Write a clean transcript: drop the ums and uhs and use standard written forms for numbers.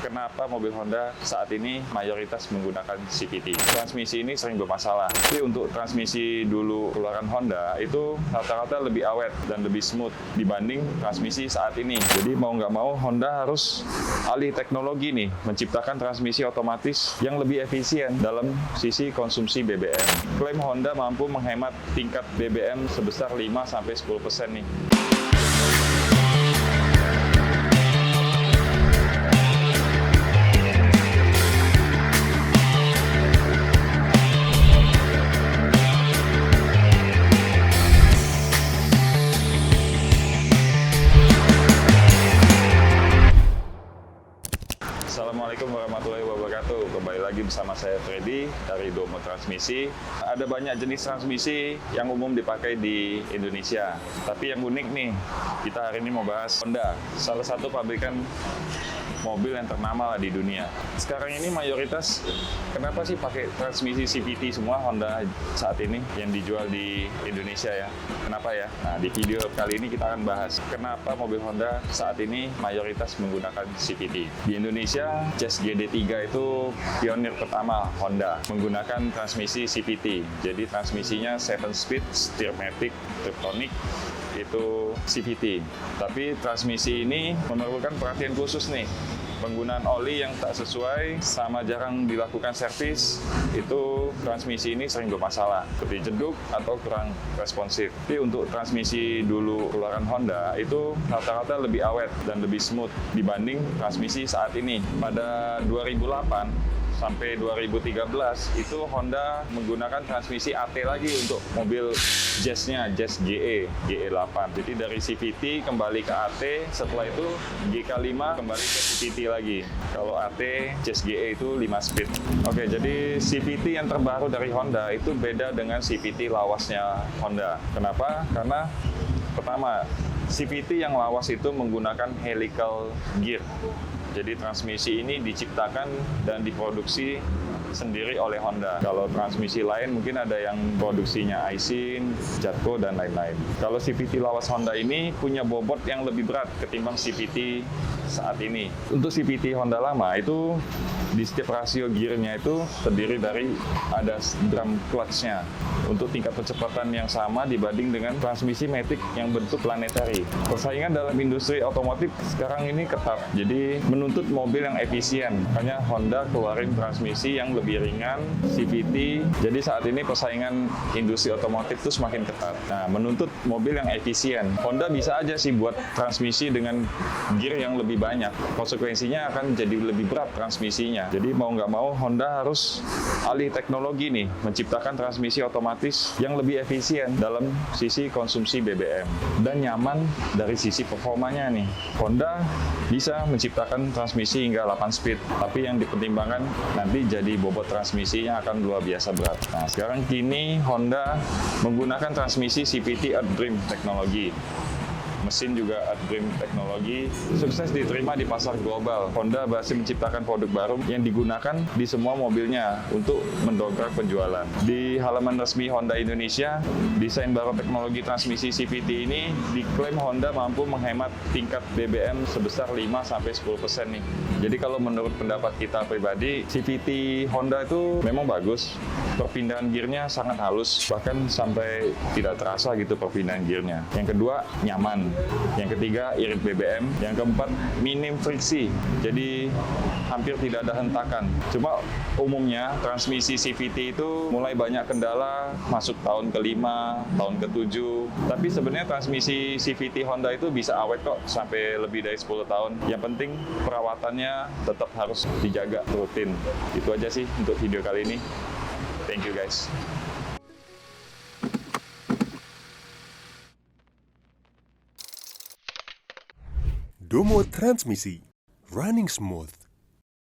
kenapa mobil Honda saat ini mayoritas menggunakan CVT. Transmisi ini sering bermasalah. Tapi untuk transmisi dulu keluaran Honda itu rata-rata lebih awet dan lebih smooth dibanding transmisi saat ini. Jadi mau nggak mau Honda harus alih teknologi nih, menciptakan transmisi otomatis yang lebih efisien dalam sisi konsumsi BBM. Klaim Honda mampu menghemat tingkat BBM sebesar 5-10% nih. Assalamualaikum warahmatullahi wabarakatuh. Kembali lagi bersama saya Freddy dari Domo Transmisi. Ada banyak jenis transmisi yang umum dipakai di Indonesia. Tapi yang unik nih, kita hari ini mau bahas Honda, salah satu pabrikan mobil yang ternama lah di dunia. Sekarang ini mayoritas kenapa sih pakai transmisi CVT semua Honda saat ini yang dijual di Indonesia ya? Kenapa ya? Nah, di video kali ini kita akan bahas kenapa mobil Honda saat ini mayoritas menggunakan CVT. Di Indonesia, Jazz GD3 itu pionir pertama Honda menggunakan transmisi CVT. Jadi transmisinya 7-speed, Steermatic, Tiptronic, itu CVT. Tapi transmisi ini memerlukan perhatian khusus nih. Penggunaan oli yang tak sesuai sama jarang dilakukan servis, itu transmisi ini sering bermasalah, seperti jeduk atau kurang responsif. Tapi untuk transmisi dulu keluaran Honda itu rata-rata lebih awet dan lebih smooth dibanding transmisi saat ini. Pada 2008 sampai 2013 itu Honda menggunakan transmisi AT lagi untuk mobil Jazz-nya, Jazz GE8. Jadi dari CVT kembali ke AT, setelah itu GK5 kembali ke CVT lagi. Kalau AT, Jazz GE itu 5 speed. Oke, jadi CVT yang terbaru dari Honda itu beda dengan CVT lawasnya Honda. Kenapa? Karena pertama, CVT yang lawas itu menggunakan helical gear. Jadi transmisi ini diciptakan dan diproduksi sendiri oleh Honda. Kalau transmisi lain mungkin ada yang produksinya Aisin, Jatco, dan lain-lain. Kalau CVT lawas Honda ini punya bobot yang lebih berat ketimbang CVT saat ini. Untuk CVT Honda lama itu di setiap rasio gearnya itu terdiri dari ada drum clutch-nya untuk tingkat kecepatan yang sama dibanding dengan transmisi matic yang bentuk planetary. Persaingan dalam industri otomotif sekarang ini ketat, jadi menuntut mobil yang efisien. Makanya Honda keluarin transmisi yang lebih ringan, CVT. Jadi saat ini persaingan industri otomotif itu semakin ketat. Nah, menuntut mobil yang efisien. Honda bisa aja sih buat transmisi dengan gear yang lebih banyak. Konsekuensinya akan jadi lebih berat transmisinya. Jadi mau nggak mau Honda harus alih teknologi nih, menciptakan transmisi otomatis yang lebih efisien dalam sisi konsumsi BBM dan nyaman dari sisi performanya nih. Honda bisa menciptakan transmisi hingga 8 speed, tapi yang dipertimbangkan nanti jadi bobot transmisinya akan luar biasa berat. Nah, sekarang kini Honda menggunakan transmisi CVT Earth Dream teknologi. Mesin juga Earth Dream teknologi, sukses diterima di pasar global. Honda berhasil menciptakan produk baru yang digunakan di semua mobilnya untuk mendongkrak penjualan. Di halaman resmi Honda Indonesia, desain baru teknologi transmisi CVT ini diklaim Honda mampu menghemat tingkat BBM sebesar 5-10% nih. Jadi kalau menurut pendapat kita pribadi, CVT Honda itu memang bagus. Perpindahan gearnya sangat halus, bahkan sampai tidak terasa gitu perpindahan gearnya. Yang kedua, nyaman. Yang ketiga, irit BBM. Yang keempat, minim friksi. Jadi hampir tidak ada hentakan. Cuma umumnya transmisi CVT itu mulai banyak kendala masuk tahun ke-5, tahun ke-7. Tapi sebenarnya transmisi CVT Honda itu bisa awet kok sampai lebih dari 10 tahun. Yang penting perawatannya tetap harus dijaga rutin. Itu aja sih untuk video kali ini. Thank you guys. Domo Transmisi, running smooth.